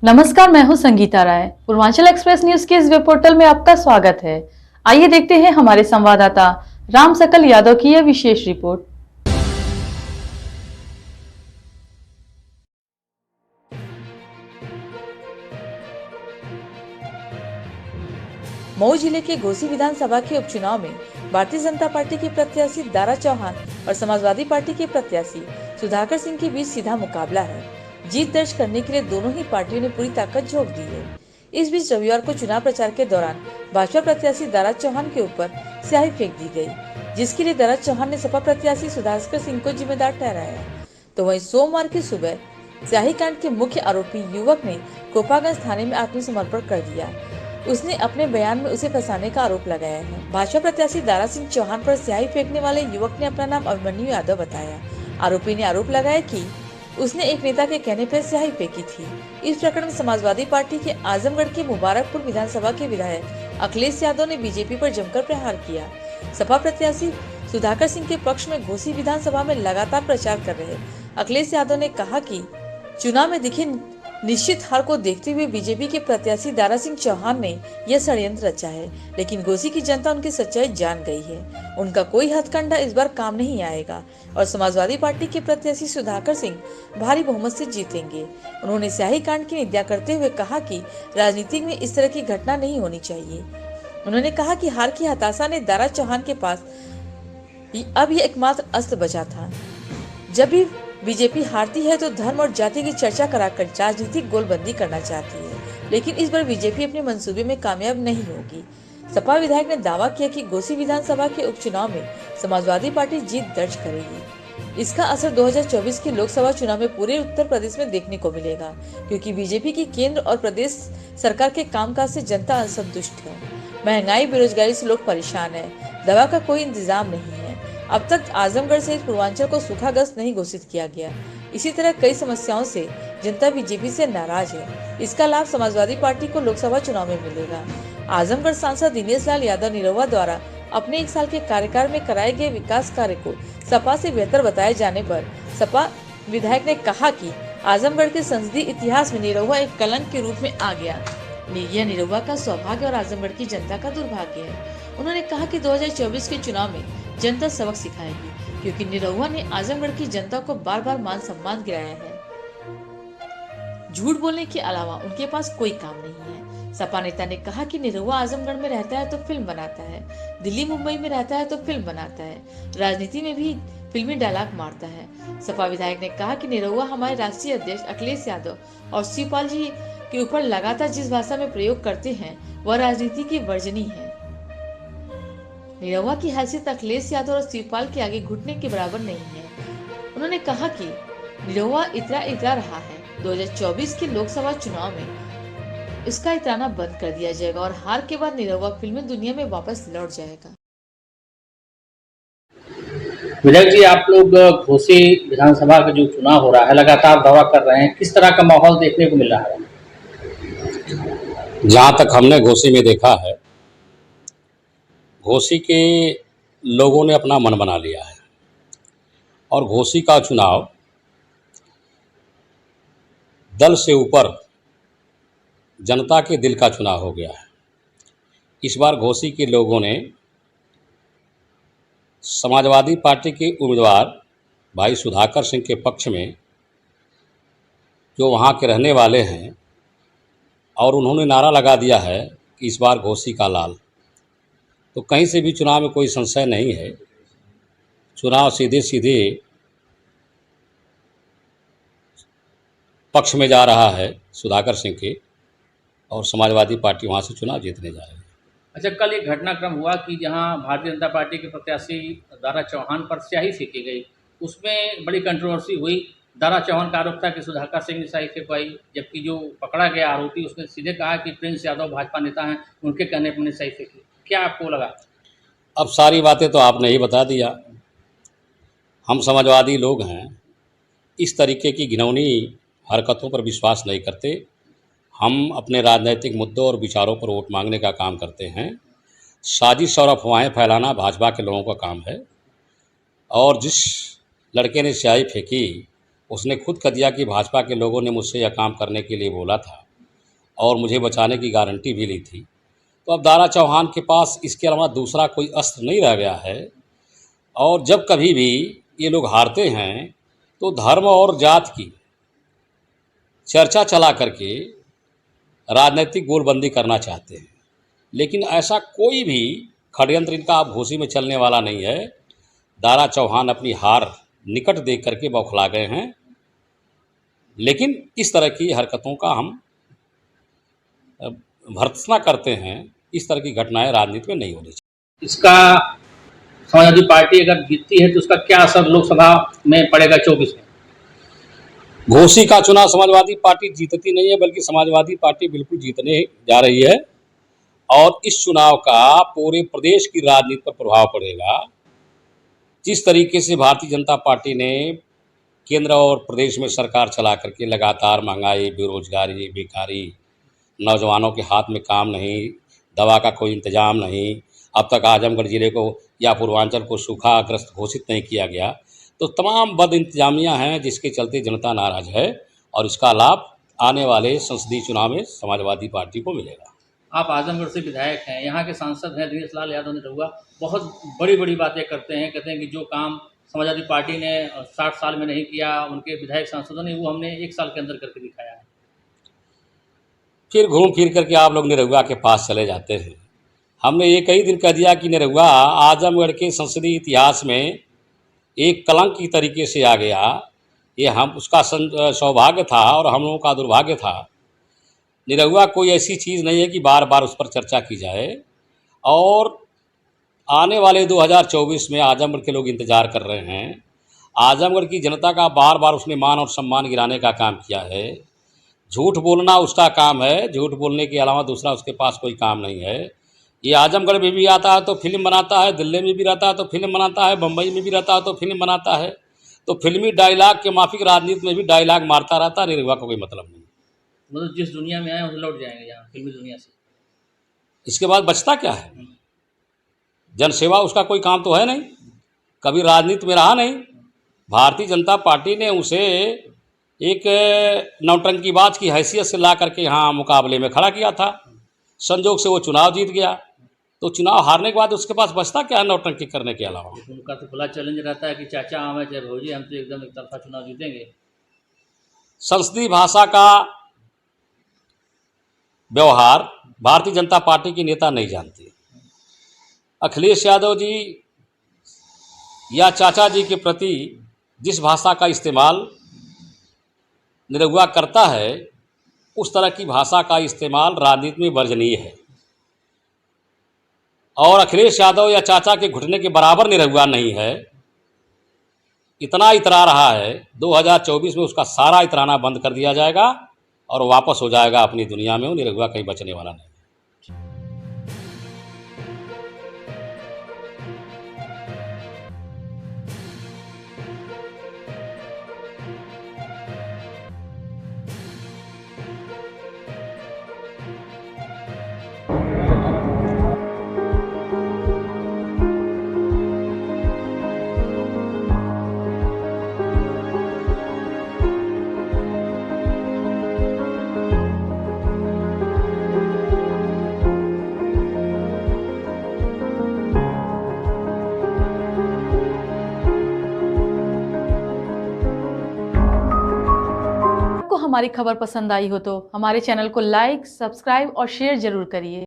नमस्कार, मैं हूं संगीता राय। पूर्वांचल एक्सप्रेस न्यूज के इस वेब पोर्टल में आपका स्वागत है। आइए देखते हैं हमारे संवाददाता राम सकल यादव की यह विशेष रिपोर्ट। मऊ जिले के घोसी विधानसभा के उपचुनाव में भारतीय जनता पार्टी के प्रत्याशी दारा चौहान और समाजवादी पार्टी के प्रत्याशी सुधाकर सिंह के बीच सीधा मुकाबला है। जीत दर्ज करने के लिए दोनों ही पार्टियों ने पूरी ताकत झोंक दी है। इस बीच रविवार को चुनाव प्रचार के दौरान भाजपा प्रत्याशी दारा चौहान के ऊपर स्याही फेंक दी गई, जिसके लिए दारा चौहान ने सपा प्रत्याशी सुधाकर सिंह को जिम्मेदार ठहराया। तो वहीं सोमवार की सुबह स्याही कांड के मुख्य आरोपी युवक ने कोपागंज थाने में आत्मसमर्पण कर दिया। उसने अपने बयान में उसे फंसाने का आरोप लगाया है। भाजपा प्रत्याशी दारा सिंह चौहान पर स्याही फेंकने वाले युवक ने अपना नाम अभिमन्यु यादव बताया। आरोपी ने आरोप लगाया कि उसने एक नेता के कहने पर स्याही फेंकी थी। इस प्रकरण में समाजवादी पार्टी के आजमगढ़ के मुबारकपुर विधानसभा के विधायक अखिलेश यादव ने बीजेपी पर जमकर प्रहार किया। सपा प्रत्याशी सुधाकर सिंह के पक्ष में घोसी विधानसभा में लगातार प्रचार कर रहे अखिलेश यादव ने कहा कि चुनाव में दिखे निश्चित हार को देखते हुए बीजेपी के प्रत्याशी दारा सिंह चौहान ने यह षड्यंत्र रचा है, लेकिन घोसी की जनता उनकी सच्चाई जान गई है। उनका कोई हथकंडा इस बार काम नहीं आएगा और समाजवादी पार्टी के प्रत्याशी सुधाकर सिंह भारी बहुमत से जीतेंगे। उन्होंने स्याही कांड की निंदा करते हुए कहा कि राजनीति में इस तरह की घटना नहीं होनी चाहिए। उन्होंने कहा कि हार की हताशा ने दारा चौहान के पास अब यह एकमात्र अस्त्र बचा था। जब भी बीजेपी हारती है तो धर्म और जाति की चर्चा कराकर राजनीतिक गोलबंदी करना चाहती है, लेकिन इस बार बीजेपी अपने मंसूबे में कामयाब नहीं होगी। सपा विधायक ने दावा किया कि घोसी विधानसभा के उपचुनाव में समाजवादी पार्टी जीत दर्ज करेगी। इसका असर 2024 के लोकसभा चुनाव में पूरे उत्तर प्रदेश में देखने को मिलेगा, क्योंकि बीजेपी की केंद्र और प्रदेश सरकार के कामकाज से जनता असंतुष्ट है। महंगाई, बेरोजगारी से लोग परेशान है। दवा का कोई इंतजाम नहीं है। अब तक आजमगढ़ सहित पूर्वांचल को सूखाग्रस्त नहीं घोषित किया गया। इसी तरह कई समस्याओं से जनता बीजेपी से नाराज है। इसका लाभ समाजवादी पार्टी को लोकसभा चुनाव में मिलेगा। आजमगढ़ सांसद दिनेश लाल यादव निरहुआ द्वारा अपने 1 साल के कार्यकाल में कराए गए विकास कार्य को सपा से बेहतर बताए जाने पर सपा विधायक ने कहा कि आजमगढ़ के संसदीय इतिहास में निरहुआ एक कलंक के रूप में आ गया। यह निरहुआ का सौभाग्य और आजमगढ़ की जनता का दुर्भाग्य है। उन्होंने कहा कि 2024 के चुनाव में जनता सबक सिखाएगी, क्योंकि निरहुआ ने आजमगढ़ की जनता को बार बार मान सम्मान गिराया है। झूठ बोलने के अलावा उनके पास कोई काम नहीं है। सपा नेता ने कहा कि निरहुआ आजमगढ़ में रहता है तो फिल्म बनाता है, दिल्ली मुंबई में रहता है तो फिल्म बनाता है, राजनीति में भी फिल्मी डायलॉग मारता है। सपा विधायक ने कहा कि निरहुआ हमारे राष्ट्रीय अध्यक्ष अखिलेश यादव और शिवपाल जी के ऊपर लगातार जिस भाषा में प्रयोग करते हैं वह राजनीति की वर्जनी है। निरहुआ की हैसियत अखिलेश यादव और शिवपाल के आगे घुटने के बराबर नहीं है। उन्होंने कहा कि निरहुआ इतरा रहा है। 2024 के लोकसभा चुनाव में इसका इतराना बंद कर दिया जाएगा और हार के बाद निरहुआ फिल्मी दुनिया में वापस लौट जाएगा। विधायक जी, आप लोग घोसी विधानसभा का जो चुनाव हो रहा है लगातार दावा कर रहे हैं, किस तरह का माहौल देखने को मिल रहा है? जहाँ तक हमने घोसी में देखा है, घोसी के लोगों ने अपना मन बना लिया है और घोसी का चुनाव दल से ऊपर जनता के दिल का चुनाव हो गया है। इस बार घोसी के लोगों ने समाजवादी पार्टी के उम्मीदवार भाई सुधाकर सिंह के पक्ष में, जो वहाँ के रहने वाले हैं, और उन्होंने नारा लगा दिया है कि इस बार घोसी का लाल। तो कहीं से भी चुनाव में कोई संशय नहीं है। चुनाव सीधे सीधे पक्ष में जा रहा है सुधाकर सिंह के, और समाजवादी पार्टी वहाँ से चुनाव जीतने जा रही है। अच्छा, कल एक घटनाक्रम हुआ कि जहां भारतीय जनता पार्टी के प्रत्याशी दारा चौहान पर स्याही फेंकी गई, उसमें बड़ी कंट्रोवर्सी हुई। दारा चौहान का आरोप था कि सुधाकर सिंह ने स्याही फेंकवाई, जबकि जो पकड़ा गया आरोपी उसने सीधे कहा कि प्रिंस यादव भाजपा नेता हैं, उनके कहने पर मैंने स्याही फेंकी। क्या आपको लगा? अब सारी बातें तो आपने ही बता दिया। हम समाजवादी लोग हैं, इस तरीके की घिनौनी हरकतों पर विश्वास नहीं करते। हम अपने राजनीतिक मुद्दों और विचारों पर वोट मांगने का काम करते हैं। साजिश और अफवाहें फैलाना भाजपा के लोगों का काम है। और जिस लड़के ने स्याही फेंकी, उसने खुद कह दिया कि भाजपा के लोगों ने मुझसे यह काम करने के लिए बोला था। और मुझे बचाने की गारंटी भी ली थी। तो अब दारा चौहान के पास इसके अलावा दूसरा कोई अस्त्र नहीं रह गया है। और जब कभी भी ये लोग हारते हैं तो धर्म और जात की चर्चा चला करके राजनीतिक गोलबंदी करना चाहते हैं, लेकिन ऐसा कोई भी षड्यंत्र इनका आभूसी में चलने वाला नहीं है। दारा चौहान अपनी हार निकट देख करके बौखला गए हैं, लेकिन इस तरह की हरकतों का हम भर्त्सना करते हैं। इस तरह की घटनाएं राजनीति में नहीं होनी चाहिए। इसका समाजवादी पार्टी अगर जीतती है तो उसका क्या असर लोकसभा में पड़ेगा 24 में? घोसी का चुनाव समाजवादी पार्टी जीतती नहीं है, बल्कि समाजवादी पार्टी बिल्कुल जीतने जा रही है। और इस चुनाव का पूरे प्रदेश की राजनीति पर प्रभाव पड़ेगा। जिस तरीके से भारतीय जनता पार्टी ने केंद्र और प्रदेश में सरकार चला करके लगातार महंगाई, बेरोजगारी, बेकारी, नौजवानों के हाथ में काम नहीं, दवा का कोई इंतजाम नहीं, अब तक आजमगढ़ ज़िले को या पूर्वांचल को सूखाग्रस्त घोषित नहीं किया गया, तो तमाम बद इंतजामियाँ हैं जिसके चलते जनता नाराज है और इसका लाभ आने वाले संसदीय चुनाव में समाजवादी पार्टी को मिलेगा। आप आजमगढ़ से विधायक हैं, यहाँ के सांसद हैं दिनेश लाल यादव निरहुआ, बहुत बड़ी बड़ी बातें करते हैं, कहते हैं कि जो काम समाजवादी पार्टी ने 60 साल में नहीं किया, उनके विधायक सांसदों ने, वो हमने 1 साल के अंदर करके दिखाया है। फिर घूम फिर करके आप लोग निरहुआ के पास चले जाते हैं। हमने ये कई दिन कह दिया कि निरहुआ आजमगढ़ के संसदीय इतिहास में एक कलंक की तरीके से आ गया। ये हम उसका सौभाग्य था और हम लोगों का दुर्भाग्य था। निरहुआ कोई ऐसी चीज़ नहीं है कि बार बार उस पर चर्चा की जाए। और आने वाले 2024 में आजमगढ़ के लोग इंतज़ार कर रहे हैं। आजमगढ़ की जनता का बार बार उसने मान और सम्मान गिराने का काम किया है। झूठ बोलना उसका काम है, झूठ बोलने के अलावा दूसरा उसके पास कोई काम नहीं है। ये आजमगढ़ में भी आता है तो फिल्म बनाता है, दिल्ली में भी रहता है तो फिल्म बनाता है, बम्बई में भी रहता है तो फिल्म बनाता है। तो फिल्मी डायलॉग के माफिक राजनीति में भी डायलॉग मारता रहता है। निरहुआ का कोई मतलब नहीं। मतलब जिस दुनिया में आए उसे लौट जाएंगे यहाँ फिल्मी दुनिया से। इसके बाद बचता क्या है? जनसेवा उसका कोई काम तो है नहीं, कभी राजनीति में रहा नहीं। भारतीय जनता पार्टी ने उसे एक नौटंकीबाज की हैसियत से ला करके यहाँ मुकाबले में खड़ा किया था। संजोग से वो चुनाव जीत गया। तो चुनाव हारने के बाद उसके पास बचता क्या है नौटंकी करने के अलावा? उनका तो खुला चैलेंज रहता है कि चाचा हम है चाहे भौजी, हम तो एकदम एक तरफा चुनाव जीतेंगे। संसदीय भाषा का व्यवहार भारतीय जनता पार्टी के नेता नहीं जानते। अखिलेश यादव जी या चाचा जी के प्रति जिस भाषा का इस्तेमाल निरहुआ करता है, उस तरह की भाषा का इस्तेमाल राजनीति में वर्जनीय है। और अखिलेश यादव या चाचा के घुटने के बराबर निरहुआ नहीं है। इतना इतरा रहा है, 2024 में उसका सारा इतराना बंद कर दिया जाएगा और वापस हो जाएगा अपनी दुनिया में। वो निरहुआ कहीं बचने वाला नहीं। हमारी खबर पसंद आई हो तो हमारे चैनल को लाइक, सब्सक्राइब और शेयर जरूर करिए।